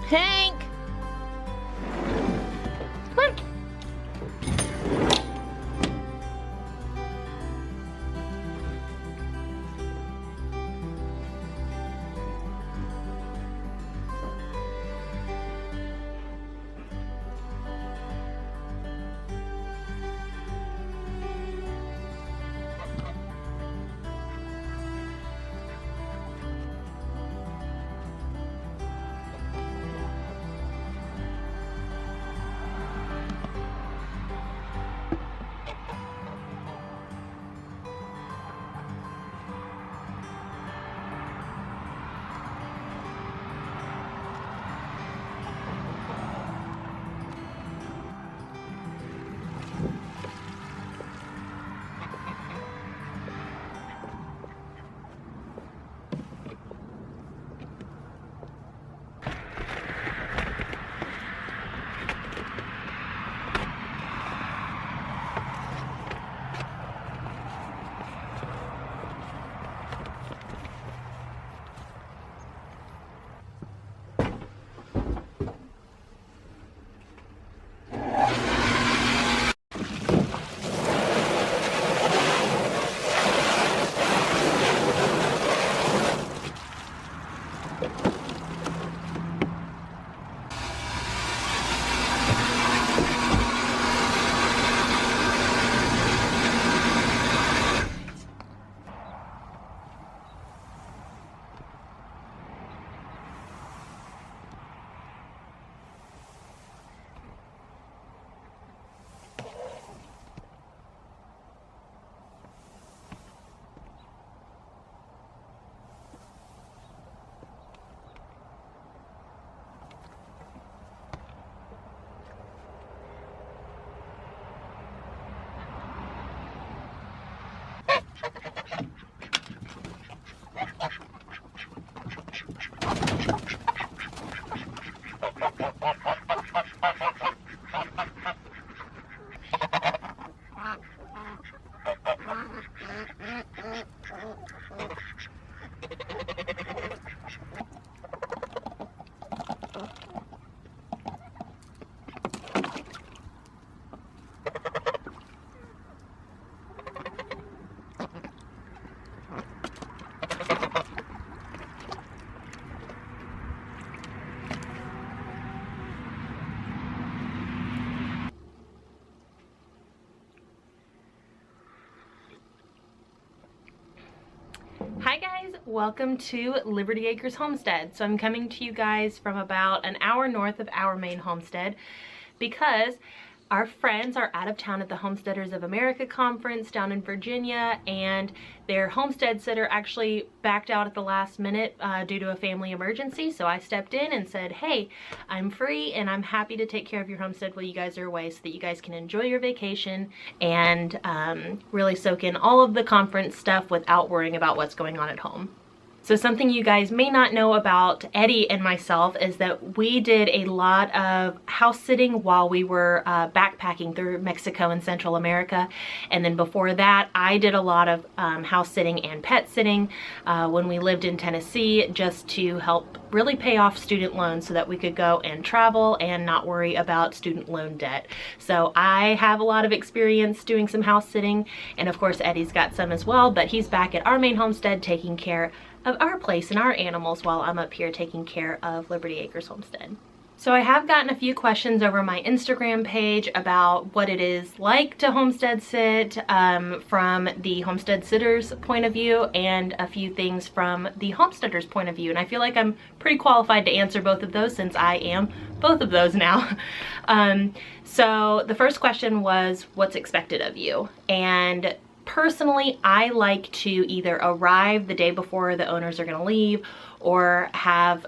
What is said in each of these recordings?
Hank! Come on. Hi guys, welcome to Liberty Acres Homestead. So I'm coming to you guys from about an hour north of our main homestead because our friends are out of town at the Homesteaders of America Conference down in Virginia, and their homestead sitter actually backed out at the last minute due to a family emergency. So I stepped in and said, hey, I'm free and I'm happy to take care of your homestead while you guys are away so that you guys can enjoy your vacation and really soak in all of the conference stuff without worrying about what's going on at home. So something you guys may not know about Eddie and myself is that we did a lot of house sitting while we were backpacking through Mexico and Central America. And then before that, I did a lot of house sitting and pet sitting when we lived in Tennessee, just to help really pay off student loans so that we could go and travel and not worry about student loan debt. So I have a lot of experience doing some house sitting, and of course Eddie's got some as well, but he's back at our main homestead taking care of our place and our animals while I'm up here taking care of Liberty Acres Homestead. So I have gotten a few questions over my Instagram page about what it is like to homestead sit from the homestead sitter's point of view, and a few things from the homesteader's point of view. And I feel like I'm pretty qualified to answer both of those since I am both of those now. So the first question was, what's expected of you? And personally, I like to either arrive the day before the owners are going to leave, or have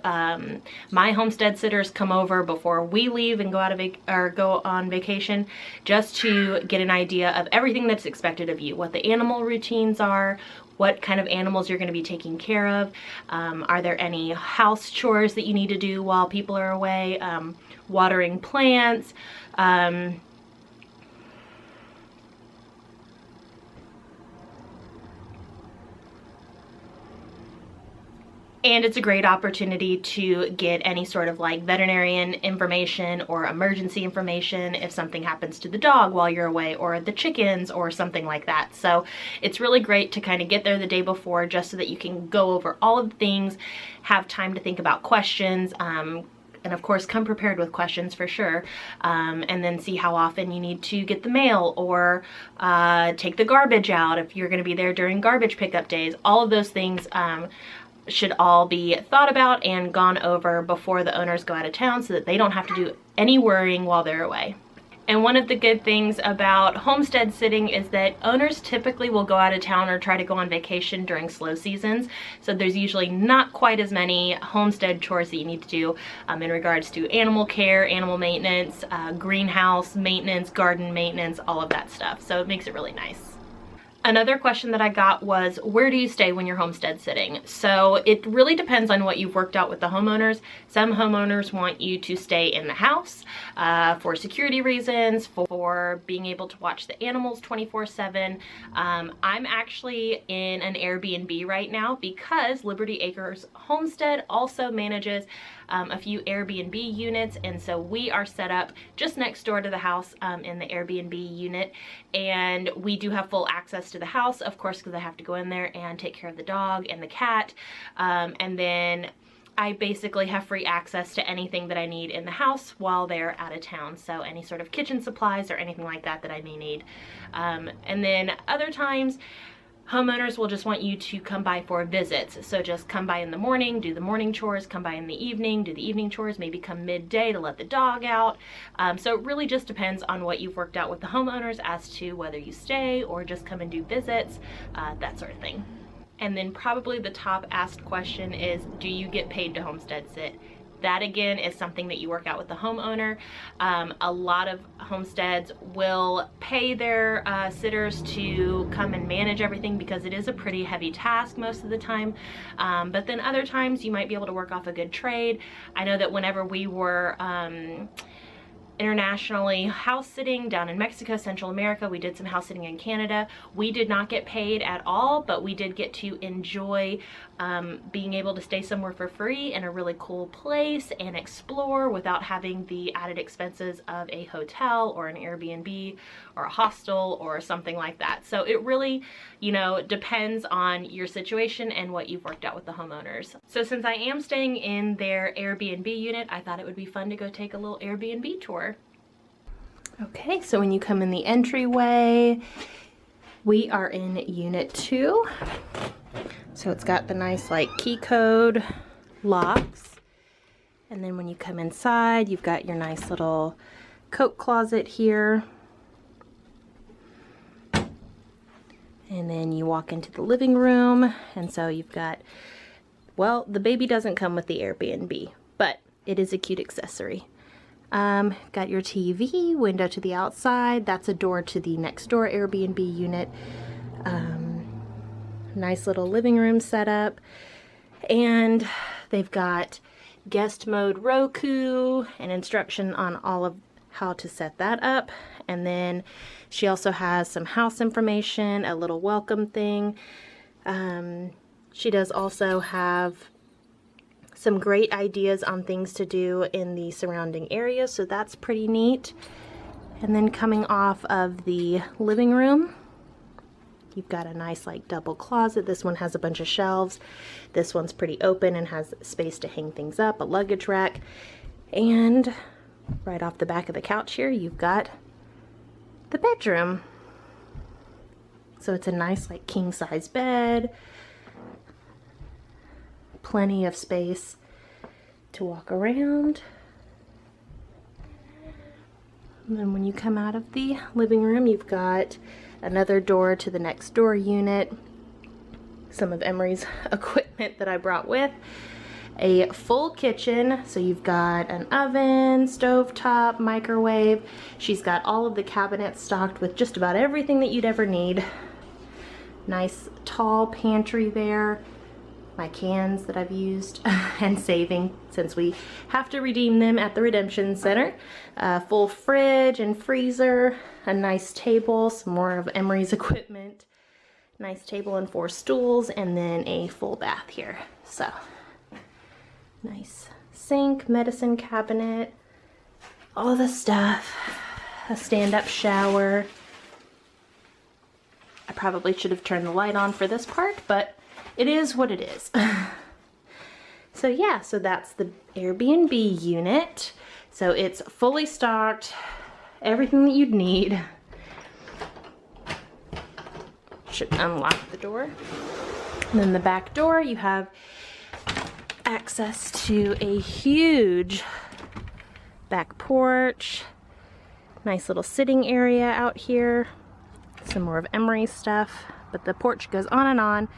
my homestead sitters come over before we leave and go out of go on vacation, just to get an idea of everything that's expected of you, what the animal routines are, what kind of animals you're going to be taking care of, are there any house chores that you need to do while people are away, watering plants, And it's a great opportunity to get any sort of like veterinarian information or emergency information if something happens to the dog while you're away, or the chickens or something like that. So it's really great to kind of get there the day before, just so that you can go over all of the things, have time to think about questions, and of course come prepared with questions for sure, and then see how often you need to get the mail or take the garbage out if you're going to be there during garbage pickup days. All of those things should all be thought about and gone over before the owners go out of town, so that they don't have to do any worrying while they're away. And one of the good things about homestead sitting is that owners typically will go out of town or try to go on vacation during slow seasons. So there's usually not quite as many homestead chores that you need to do in regards to animal care, animal maintenance, greenhouse maintenance, garden maintenance, all of that stuff. So it makes it really nice. Another question that I got was, where do you stay when you're homestead sitting? So it really depends on what you've worked out with the homeowners. Some homeowners want you to stay in the house for security reasons, for being able to watch the animals 24/7. I'm actually in an Airbnb right now because Liberty Acres Homestead also manages a few Airbnb units, and so we are set up just next door to the house in the Airbnb unit, and we do have full access to the house, of course, because I have to go in there and take care of the dog and the cat, and then I basically have free access to anything that I need in the house while they're out of town. So any sort of kitchen supplies or anything like that that I may need. And then other times, homeowners will just want you to come by for visits. So just come by in the morning, do the morning chores, come by in the evening, do the evening chores, maybe come midday to let the dog out. So it really just depends on what you've worked out with the homeowners as to whether you stay or just come and do visits, that sort of thing. And then probably the top asked question is, do you get paid to homestead sit? That again is something that you work out with the homeowner. A lot of homesteads will pay their sitters to come and manage everything because it is a pretty heavy task most of the time. But then other times you might be able to work off a good trade. I know that whenever we were internationally house sitting down in Mexico, Central America, we did some house sitting in Canada. We did not get paid at all, but we did get to enjoy being able to stay somewhere for free in a really cool place and explore without having the added expenses of a hotel or an Airbnb or a hostel or something like that. So it really, you know, depends on your situation and what you've worked out with the homeowners. So since I am staying in their Airbnb unit, I thought it would be fun to go take a little Airbnb tour. Okay, so when you come in the entryway, we are in Unit 2. So it's got the nice like key code locks. And then when you come inside, you've got your nice little coat closet here. And then you walk into the living room, and so you've got, well, the baby doesn't come with the Airbnb, but it is a cute accessory. Got your TV, window to the outside. That's a door to the next door Airbnb unit. Nice little living room setup. And they've got guest mode Roku and instruction on all of how to set that up. And then she also has some house information, a little welcome thing. She does also have some great ideas on things to do in the surrounding area, so that's pretty neat. And then coming off of the living room, you've got a nice like double closet. This one has a bunch of shelves. This one's pretty open and has space to hang things up, a luggage rack. And right off the back of the couch here, you've got the bedroom. So it's a nice like king size bed. Plenty of space to walk around. And then when you come out of the living room, you've got another door to the next door unit. Some of Emery's equipment that I brought with. A full kitchen, so you've got an oven, stovetop, microwave. She's got all of the cabinets stocked with just about everything that you'd ever need. Nice tall pantry there. My cans that I've used and saving since we have to redeem them at the Redemption Center. Full fridge and freezer, a nice table, some more of Emery's equipment. Nice table and 4 stools, and then a full bath here. So Nice sink, medicine cabinet, all the stuff. A stand-up shower. I probably should have turned the light on for this part, but it is what it is. So yeah, so that's the Airbnb unit. So it's fully stocked, everything that you'd need. Should unlock the door. And then the back door, you have access to a huge back porch. Nice little sitting area out here. Some more of Emery's stuff, but the porch goes on and on.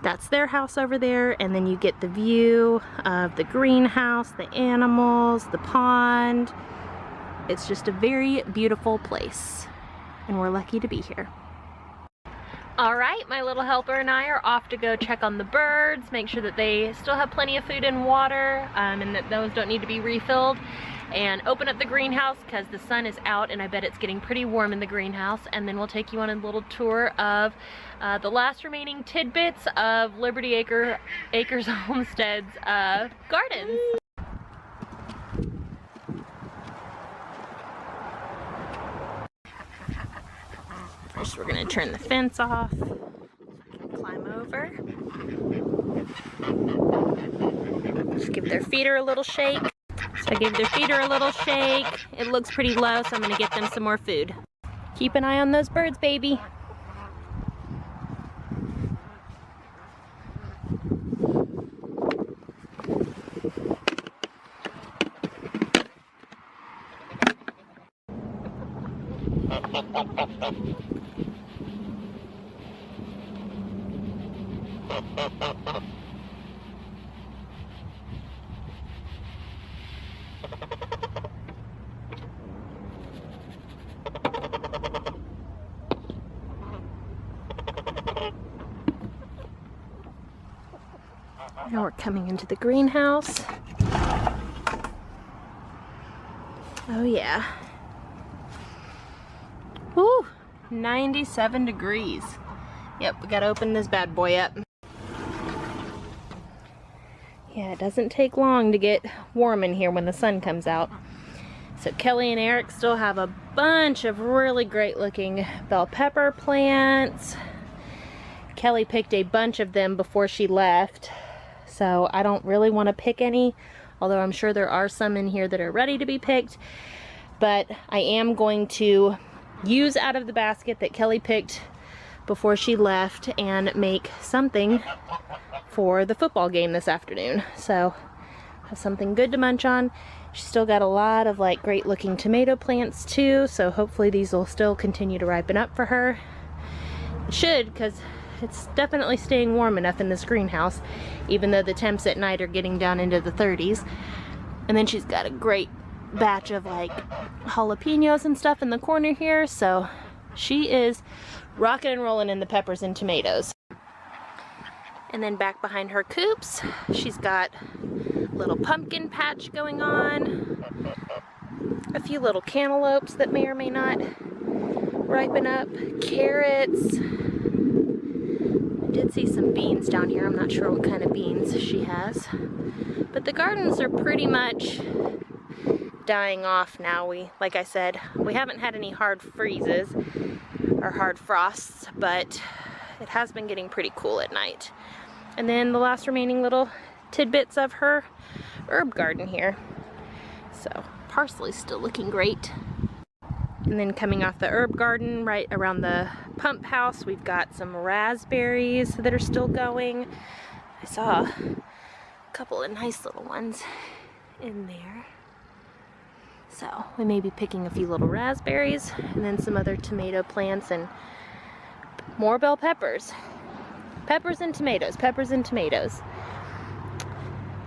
That's their house over there, and then you get the view of the greenhouse, the animals, the pond. It's just a very beautiful place, and we're lucky to be here. All right, my little helper and I are off to go check on the birds, make sure that they still have plenty of food and water, and that those don't need to be refilled, and open up the greenhouse because the sun is out and I bet it's getting pretty warm in the greenhouse. And then we'll take you on a little tour of the last remaining tidbits of Liberty Acres Homestead's gardens. First, we're gonna turn the fence off. Climb over. Just give their feeder a little shake. So I gave their feeder a little shake. It looks pretty low, so I'm gonna get them some more food. Keep an eye on those birds, baby. Now we're coming into the greenhouse. Oh yeah. Woo! 97 degrees. Yep, we gotta open this bad boy up. Yeah, it doesn't take long to get warm in here when the sun comes out. So Kelly and Eric still have a bunch of really great looking bell pepper plants. Kelly picked a bunch of them before she left, so I don't really want to pick any, although I'm sure there are some in here that are ready to be picked. But I am going to use out of the basket that Kelly picked before she left and make something for the football game this afternoon. So have something good to munch on. She's still got a lot of like great looking tomato plants too, so hopefully these will still continue to ripen up for her. It should, because it's definitely staying warm enough in this greenhouse, even though the temps at night are getting down into the 30s. And then she's got a great batch of like jalapenos and stuff in the corner here, so she is rocking and rolling in the peppers and tomatoes. And then back behind her coops, she's got a little pumpkin patch going on, a few little cantaloupes that may or may not ripen up, carrots. I did see some beans down here. I'm not sure what kind of beans she has. But the gardens are pretty much dying off now. Like I said, we haven't had any hard freezes or hard frosts, but it has been getting pretty cool at night. And then the last remaining little tidbits of her herb garden here. So parsley's still looking great. And then coming off the herb garden, right around the pump house, we've got some raspberries that are still going. I saw a couple of nice little ones in there. So we may be picking a few little raspberries, and then some other tomato plants and more bell peppers. Peppers and tomatoes, peppers and tomatoes.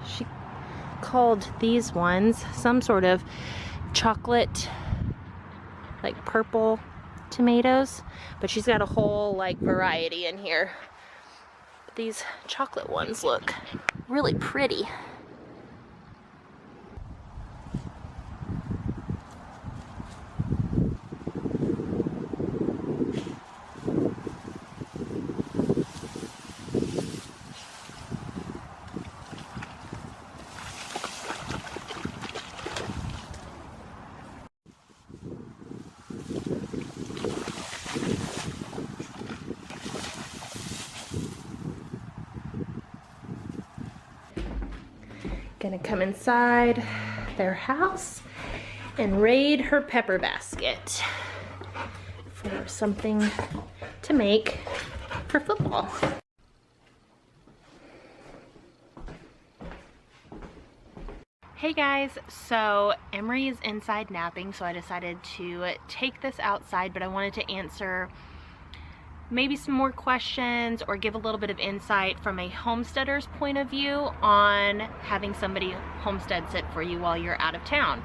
She called these ones some sort of chocolate, like purple tomatoes, but she's got a whole like variety in here. But these chocolate ones look really pretty. Gonna come inside their house and raid her pepper basket for something to make for football. Hey guys, so Emery is inside napping, so I decided to take this outside, but I wanted to answer maybe some more questions or give a little bit of insight from a homesteader's point of view on having somebody homestead sit for you while you're out of town.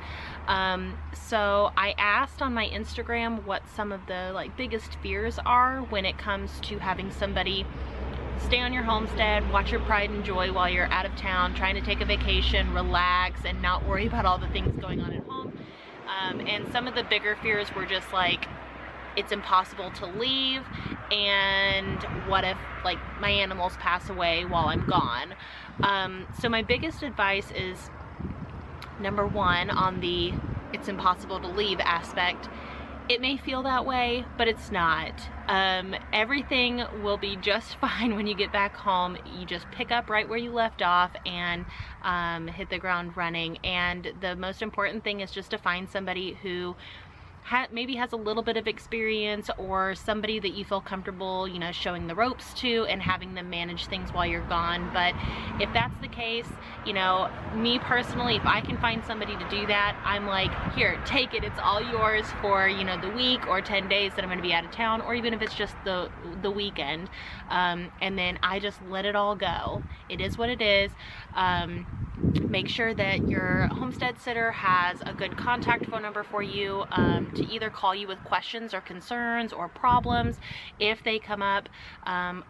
So I asked on my Instagram what some of the biggest fears are when it comes to having somebody stay on your homestead, watch your pride and joy while you're out of town, trying to take a vacation, relax, and not worry about all the things going on at home. And some of the bigger fears were just like, it's impossible to leave, and what if my animals pass away while I'm gone? So my biggest advice is, number one, on the it's impossible to leave aspect, it may feel that way, but it's not. Everything will be just fine when you get back home. You just pick up right where you left off and hit the ground running. And the most important thing is just to find somebody who maybe has a little bit of experience, or somebody that you feel comfortable, showing the ropes to and having them manage things while you're gone. But if that's the case, me personally, if I can find somebody to do that, I'm like, here, take it, it's all yours for, the week or 10 days that I'm going to be out of town, or even if it's just the weekend. And then I just let it all go. It is what it is. Make sure that your homestead sitter has a good contact phone number for you, to either call you with questions or concerns or problems if they come up,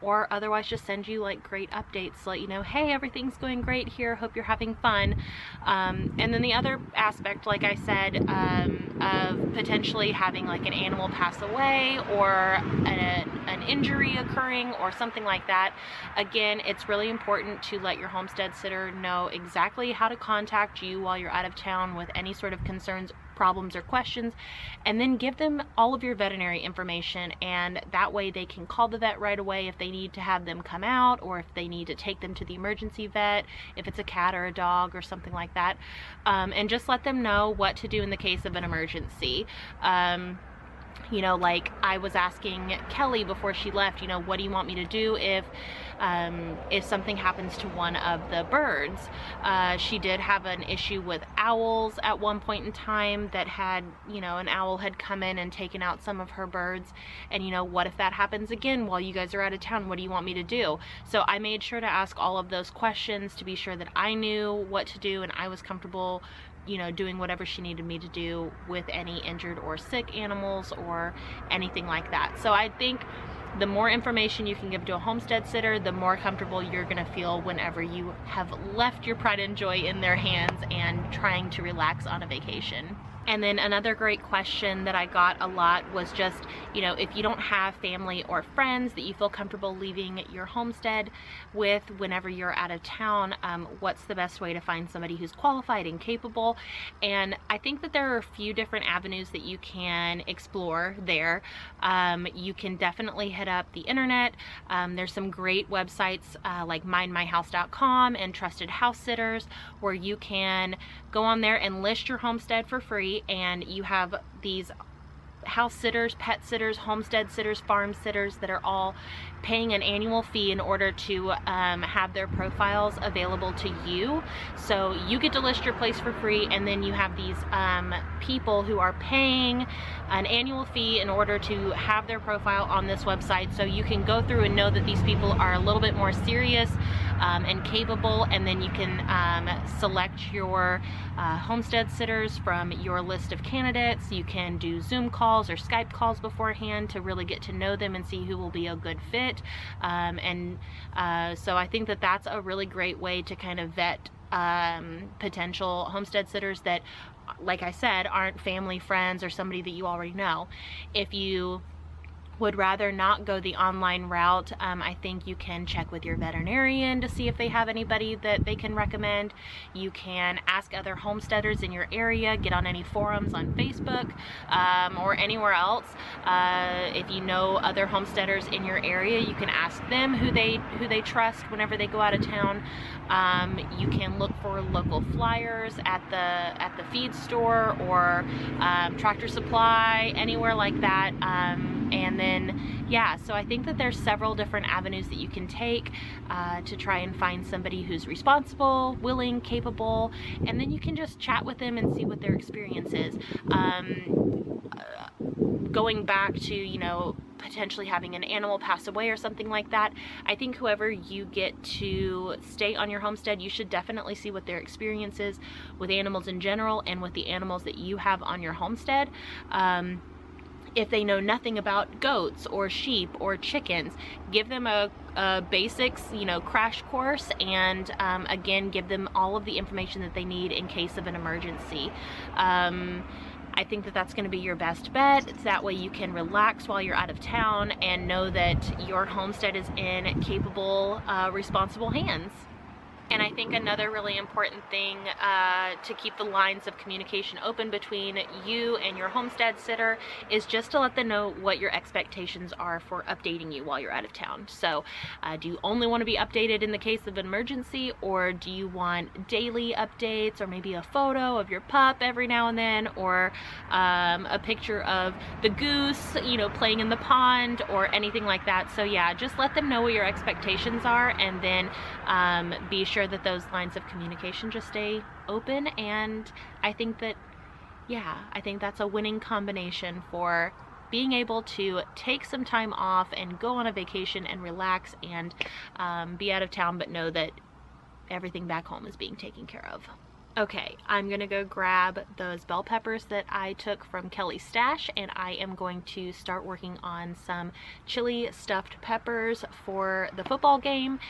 or otherwise just send you great updates to let you know, hey, everything's going great here, hope you're having fun. And then the other aspect, like I said, of potentially having an animal pass away or an injury occurring or something like that, again, it's really important to let your homestead sitter know exactly how to contact you while you're out of town with any sort of concerns, problems, or questions, and then give them all of your veterinary information, and that way they can call the vet right away if they need to have them come out, or if they need to take them to the emergency vet if it's a cat or a dog or something like that, and just let them know what to do in the case of an emergency. I was asking Kelly before she left, what do you want me to do if something happens to one of the birds? She did have an issue with owls at one point in time that had, an owl had come in and taken out some of her birds. And, what if that happens again while you guys are out of town? What do you want me to do? So I made sure to ask all of those questions to be sure that I knew what to do and I was comfortable doing whatever she needed me to do with any injured or sick animals or anything like that. So I think the more information you can give to a homestead sitter, the more comfortable you're gonna feel whenever you have left your pride and joy in their hands and trying to relax on a vacation. And then another great question that I got a lot was just, if you don't have family or friends that you feel comfortable leaving your homestead with whenever you're out of town, what's the best way to find somebody who's qualified and capable? And I think that there are a few different avenues that you can explore there. You can definitely hit up the internet. There's some great websites like mindmyhouse.com and Trusted House Sitters, where you can go on there and list your homestead for free, and you have these house sitters, pet sitters, homestead sitters, farm sitters that are all paying an annual fee in order to have their profiles available to you. So you get to list your place for free, and then you have these people who are paying an annual fee in order to have their profile on this website, so you can go through and know that these people are a little bit more serious and capable, and then you can select your homestead sitters from your list of candidates. You can do Zoom calls or Skype calls beforehand to really get to know them and see who will be a good fit. So I think that that's a really great way to kind of vet potential homestead sitters that, like I said, aren't family, friends, or somebody that you already know. If you would rather not go the online route, I think you can check with your veterinarian to see if they have anybody that they can recommend. You can ask other homesteaders in your area, get on any forums on Facebook or anywhere else. If you know other homesteaders in your area, you can ask them who they trust whenever they go out of town. You can look for local flyers at the feed store or Tractor Supply, anywhere like that. And then, yeah, so I think that there's several different avenues that you can take to try and find somebody who's responsible, willing, capable, and then you can just chat with them and see what their experience is. Going back to, you know, potentially having an animal pass away or something like that, I think whoever you get to stay on your homestead, you should definitely see what their experience is with animals in general and with the animals that you have on your homestead. If they know nothing about goats or sheep or chickens, give them a basics, you know, crash course, and again, give them all of the information that they need in case of an emergency. I think that that's going to be your best bet. It's that way you can relax while you're out of town and know that your homestead is in capable, responsible hands. And I think another really important thing to keep the lines of communication open between you and your homestead sitter is just to let them know what your expectations are for updating you while you're out of town. So do you only want to be updated in the case of an emergency, or do you want daily updates, or maybe a photo of your pup every now and then, or a picture of the goose, you know, playing in the pond, or anything like that. So yeah, just let them know what your expectations are, and then be sure that those lines of communication just stay open. And I think that, yeah, I think that's a winning combination for being able to take some time off and go on a vacation and relax and be out of town, but know that everything back home is being taken care of. Okay, I'm gonna go grab those bell peppers that I took from Kelly's stash, and I am going to start working on some chili stuffed peppers for the football game.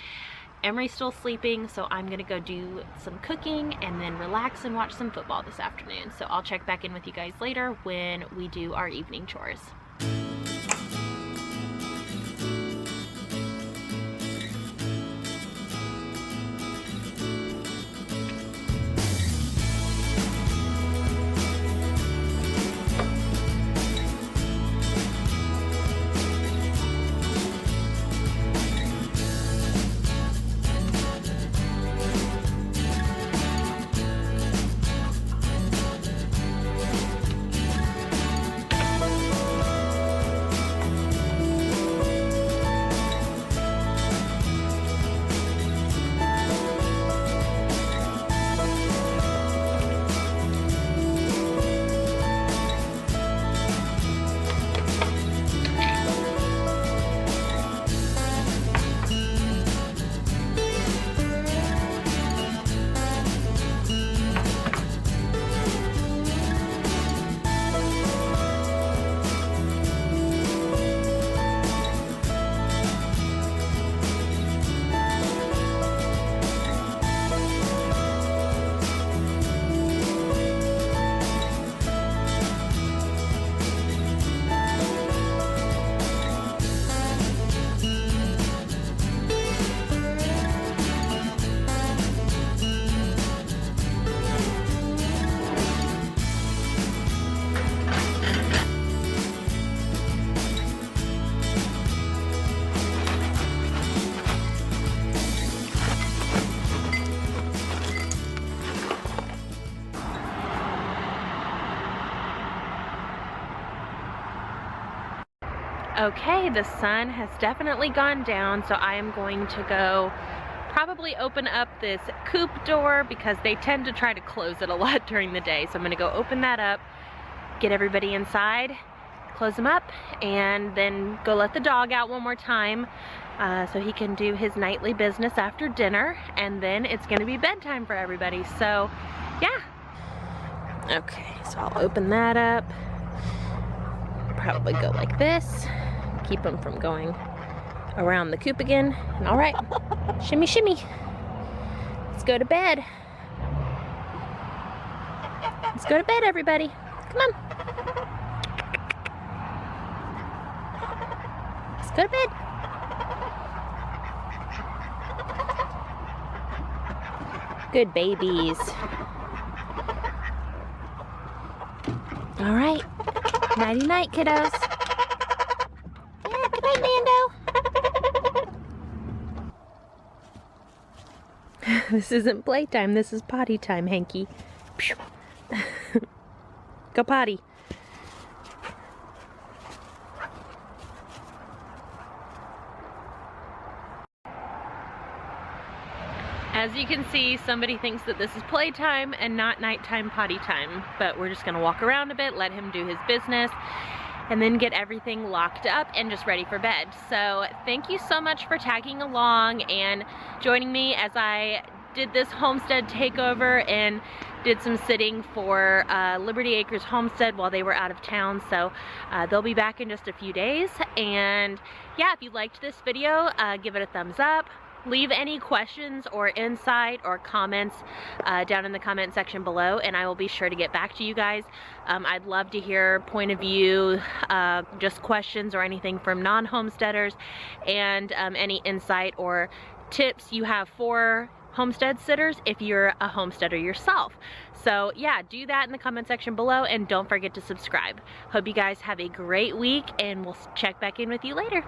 Emery's still sleeping, so I'm gonna go do some cooking and then relax and watch some football this afternoon. So I'll check back in with you guys later when we do our evening chores. Okay, the sun has definitely gone down, so I am going to go probably open up this coop door because they tend to try to close it a lot during the day. So I'm gonna go open that up, get everybody inside, close them up, and then go let the dog out one more time so he can do his nightly business after dinner, and then it's gonna be bedtime for everybody. So yeah. Okay, so I'll open that up, probably go like this, keep them from going around the coop again. And all right, shimmy shimmy, let's go to bed. Let's go to bed, everybody. Come on. Go to bed. Good babies. All right. Nighty night, kiddos. Yeah, good night, Mando. This isn't playtime. This is potty time, Hanky. Go potty. As you can see, somebody thinks that this is playtime and not nighttime potty time, but we're just gonna walk around a bit, let him do his business, and then get everything locked up and just ready for bed. So thank you so much for tagging along and joining me as I did this homestead takeover and did some sitting for Liberty Acres Homestead while they were out of town. So they'll be back in just a few days. And yeah, if you liked this video, give it a thumbs up. Leave any questions or insight or comments down in the comment section below, and I will be sure to get back to you guys. I'd love to hear point of view, just questions or anything from non-homesteaders, and any insight or tips you have for homestead sitters if you're a homesteader yourself. So yeah, do that in the comment section below, and don't forget to subscribe. Hope you guys have a great week, and we'll check back in with you later.